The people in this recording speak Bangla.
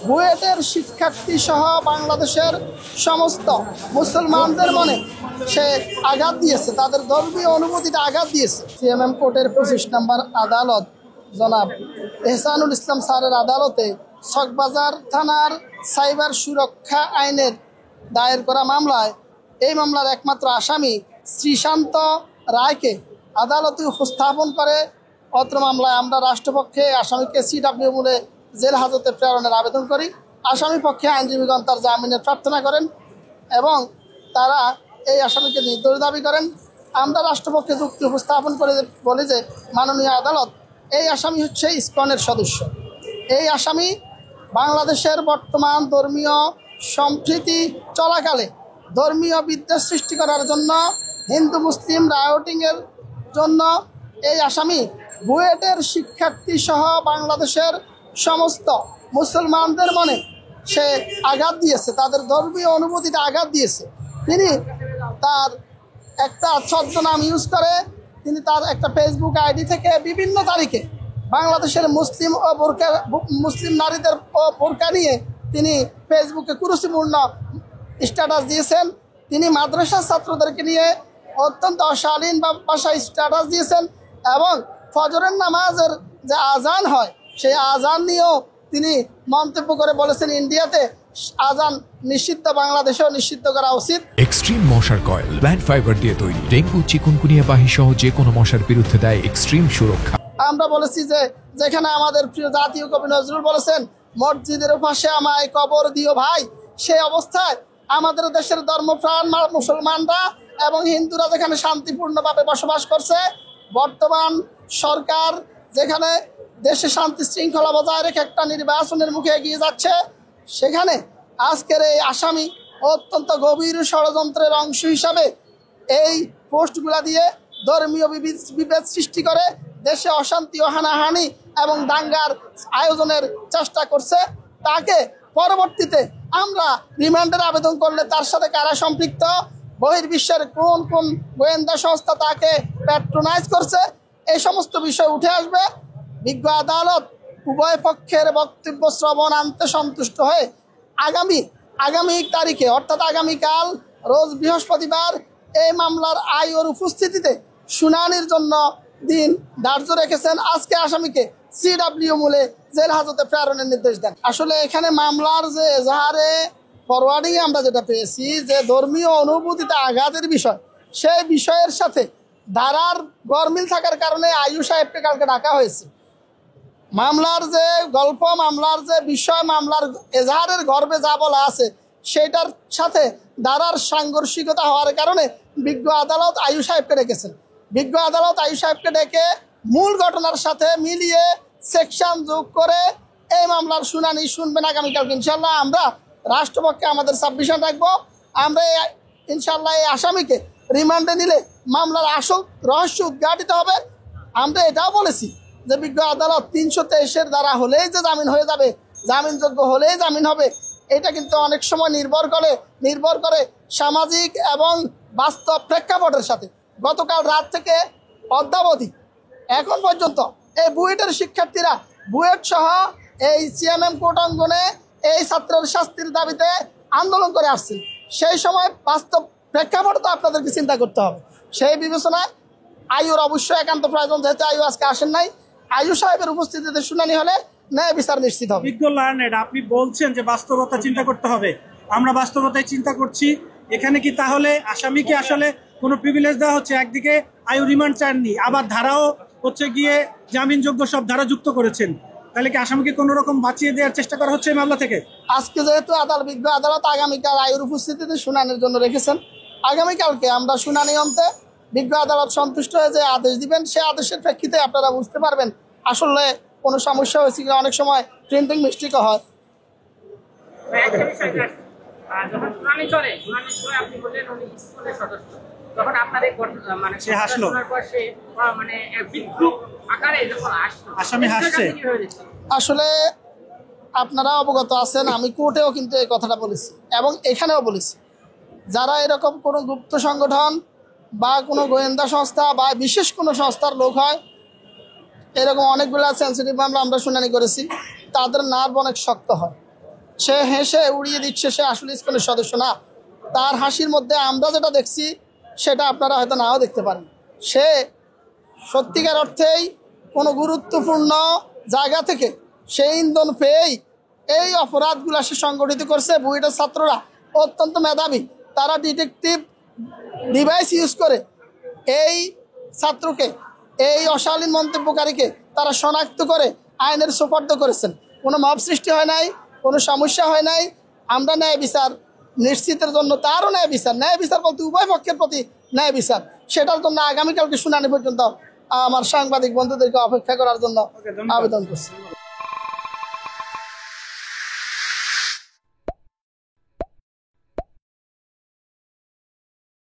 বুয়েটের শিক্ষার্থী সহ বাংলাদেশের সমস্ত মুসলমানদের মনে সে আঘাত দিয়েছে, তাদের ধর্মীয় অনুভূতিতে আঘাত দিয়েছে। সিএমএম কোর্টের 25 নম্বর আদালত জনাব এহসানুল ইসলাম স্যারের আদালতে চকবাজার থানার সাইবার সুরক্ষা আইনের দায়ের করা মামলায় এই মামলার একমাত্র আসামি শ্রীশান্ত রায়কে আদালতে উপস্থাপন করে অত্র মামলায় আমরা রাষ্ট্রপক্ষে আসামিকে সিডব্লিউ মূলে জেল হাজতে প্রেরণের আবেদন করি। আসামি পক্ষে আইনজীবীগণ তার জামিনের প্রার্থনা করেন এবং তারা এই আসামিকে নির্দোষ দাবি করেন। আমরা রাষ্ট্রপক্ষে যুক্তি উপস্থাপন করে বলি যে মাননীয় আদালত, এই আসামি হচ্ছে ইসকনের সদস্য। এই আসামি বাংলাদেশের বর্তমান ধর্মীয় সম্প্রীতি চলাকালে ধর্মীয় বিদ্বেষ সৃষ্টি করার জন্য, হিন্দু মুসলিম রায়োটিংয়ের জন্য এই আসামি বুয়েটের শিক্ষার্থী সহ বাংলাদেশের সমস্ত মুসলমানদের মনে সে আঘাত দিয়েছে, তাদের ধর্মীয় অনুভূতিতে আঘাত দিয়েছে। তিনি তার একটা ছদ্মনাম ইউজ করে তিনি তার একটা ফেসবুক আইডি থেকে বিভিন্ন তারিখে বাংলাদেশের মুসলিম ও মুসলিম নারীদের বোরকা নিয়ে তিনি ফেসবুকে কুরুচিপূর্ণ স্ট্যাটাস দিয়েছেন। তিনি মাদ্রাসার ছাত্রদেরকে নিয়ে অত্যন্ত অশালীন ভাষায় স্ট্যাটাস দিয়েছেন এবং ফজরের নামাজের যে আজান হয় সেই আজান নিয়েও তিনি মন্তব্য করে বলেছেন ইন্ডিয়াতে আজান নিষিদ্ধ, বাংলাদেশেও নিষিদ্ধ করা উচিত। এক্সট্রিম মশার কয়েল প্ল্যান্ট ফাইবার দিয়ে তৈরি, ডেঙ্গু চিকুনগুনিয়া বাহি সহ যে কোনো মশার বিরুদ্ধে দেয় এক্সট্রিম সুরক্ষা। আমরা বলেছি যে যেখানে আমাদের প্রিয় জাতীয় কবি নজরুল বলেছেন মসজিদের পাশে আমায় কবর দিও ভাই, সেই অবস্থায় আমাদের দেশের ধর্মপ্রাণ মুসলমানরা এবং হিন্দুরা যেখানে শান্তিপূর্ণভাবে বসবাস করছে, বর্তমান সরকার যেখানে দেশে শান্তি শৃঙ্খলা বজায় রেখে একটা নির্বাচনের মুখে এগিয়ে যাচ্ছে, সেখানে আজকের এই আসামি অত্যন্ত গভীর ষড়যন্ত্রের অংশ হিসাবে এই পোস্টগুলা দিয়ে ধর্মীয় বিভেদ সৃষ্টি করে দেশে অশান্তি ও হানাহানি এবং দাঙ্গার আয়োজনের চেষ্টা করছে। তাকে পরবর্তীতে আমরা রিমান্ডের আবেদন করলে তার সাথে কারা সম্পৃক্ত, বহির্বিশ্বের কোন কোন গোয়েন্দা সংস্থা তাকে প্যাট্রোনাইজ করছে, এই সমস্ত বিষয় উঠে আসবে। বিজ্ঞ আদালত উভয় পক্ষের বক্তব্য শ্রবণ আনতে সন্তুষ্ট হয়ে আগামী তারিখে অর্থাৎ আগামীকাল রোজ বৃহস্পতিবার এই মামলার আইওর উপস্থিতিতে শুনানির জন্য দিন ধার্য রেখেছেন। আজকে আসামিকে সিডব্লিউ মূলে জেল হাজতে প্রেরণের নির্দেশ দেন। আসলে এখানে মামলার যে এজাহারে ফরওয়ার্ডিং আমরা যেটা পেয়েছি যে ধর্মীয় অনুভূতিতে আঘাতের বিষয়, সেই বিষয়ের সাথে ধারার গরমিল থাকার কারণে আয়ু সাহেবকে কালকে ডাকা হয়েছে। মামলার যে গল্প, মামলার যে বিষয়, মামলার এজাহারের গর্বে যা বলা আছে সেটার সাথে ধারার সাংঘর্ষিকতা হওয়ার কারণে বিজ্ঞ আদালত আয়ু সাহেবকে ডেকেছেন। বিজ্ঞ আদালত আয়ু সাহেবকে ডেকে মূল ঘটনার সাথে মিলিয়ে সেকশন যোগ করে এই মামলার শুনানি শুনবেন আগামীকালকে। ইনশাল্লাহ আমরা রাষ্ট্রপক্ষে আমাদের সাবমিশন রাখবো। আমরা ইনশাল্লাহ এই আসামিকে রিমান্ডে নিলে মামলার আসল রহস্য উদ্ঘাটিত হবে। আমরা এটাও বলেছি যে বিজ্ঞ আদালত 323-এর দ্বারা হলেই যে জামিন হয়ে যাবে, জামিনযোগ্য হলেই জামিন হবে, এটা কিন্তু অনেক সময় নির্ভর করে সামাজিক এবং বাস্তব প্রেক্ষাপটের সাথে। গতকাল রাত থেকে অদ্যাবধি এখন পর্যন্ত এই বুয়েটের শিক্ষার্থীরা বুয়েট সহ এই সিএমএম কোর্ট অঙ্গনে এই ছাত্রের শাস্তির দাবিতে আন্দোলন করে আসছে। সেই সময় বাস্তব প্রেক্ষাপট তো আপনাদেরকে চিন্তা করতে হবে। সেই বিবেচনায় আয়ুর অবশ্যই একান্ত প্রয়োজন, যেহেতু আয়ু আজকে আসেন নাই। আয়ু সাহেবের উপস্থিতিতে শুনানি হলে ন্যায় বিচার নিশ্চিত হবে। বিজ্ঞ লার্নেড, আপনি বলছেন যে বাস্তবতা চিন্তা করতে হবে, আমরা বাস্তবতায় চিন্তা করছি। এখানে কি তাহলে আসামিকে আসলে কোনো প্রিভিলেজ দেওয়া হচ্ছে? একদিকে আয়ু রিমান্ড চাননি, আবার ধারাও হচ্ছে গিয়ে জামিনযোগ্য সব ধারা যুক্ত করেছেন, তাহলে কি আসামিকে কোনো রকম বাঁচিয়ে দেওয়ার চেষ্টা করা হচ্ছে এই মামলা থেকে? আজকে যেহেতু বিজ্ঞ আদালত আগামীকাল আয়ুর উপস্থিতিতে শুনানির জন্য রেখেছেন, আগামীকালকে আমরা শুনানি অন্তে বিজ্ঞ আদালত সন্তুষ্ট হয়ে যে আদেশ দিবেন, সে আদেশের প্রেক্ষিতে আপনারা বুঝতে পারবেন আসলে কোনো সমস্যা হয়েছে কিনা। অনেক সময় প্রিন্টিং মিস্টেকও হয়। আসলে আপনারা অবগত আছেন, আমি কোর্টেও কিন্তু এই কথাটা বলেছি এবং এখানেও বলেছি, যারা এরকম কোনো গুপ্ত সংগঠন বা কোনো গোয়েন্দা সংস্থা বা বিশেষ কোনো সংস্থার লোক হয়, এরকম অনেকগুলো সেন্সিটিভ মামলা আমরা শুনানি করেছি, তাদের নার্ভ অনেক শক্ত হয়। সে হেসে উড়িয়ে দিচ্ছে সে আসলে ইসকনের সদস্য না। তার হাসির মধ্যে আমরা যেটা দেখছি সেটা আপনারা হয়তো নাও দেখতে পারেন। সে সত্যিকার অর্থেই কোনো গুরুত্বপূর্ণ জায়গা থেকে সেই ইন্ধন পেয়েই এই অপরাধগুলো সে সংগঠিত করছে। বুয়েটের ছাত্ররা অত্যন্ত মেধাবী, তারা ডিটেকটিভ ডিভাইস ইউজ করে এই ছাত্রকে, এই অশালীন মন্তব্যকারীকে তারা শনাক্ত করে আইনের সোপর্দ করেছেন। কোনো মব সৃষ্টি হয় নাই, কোনো সমস্যা হয় নাই। আমরা ন্যায় বিচার নিশ্চিতের জন্য, তারও ন্যায় বিচার বলতে উভয় পক্ষের প্রতি ন্যায় বিচার, সেটার জন্য আগামীকালকে শুনানি পর্যন্ত আমার সাংবাদিক বন্ধুদেরকে অপেক্ষা করার জন্য আবেদন করছি।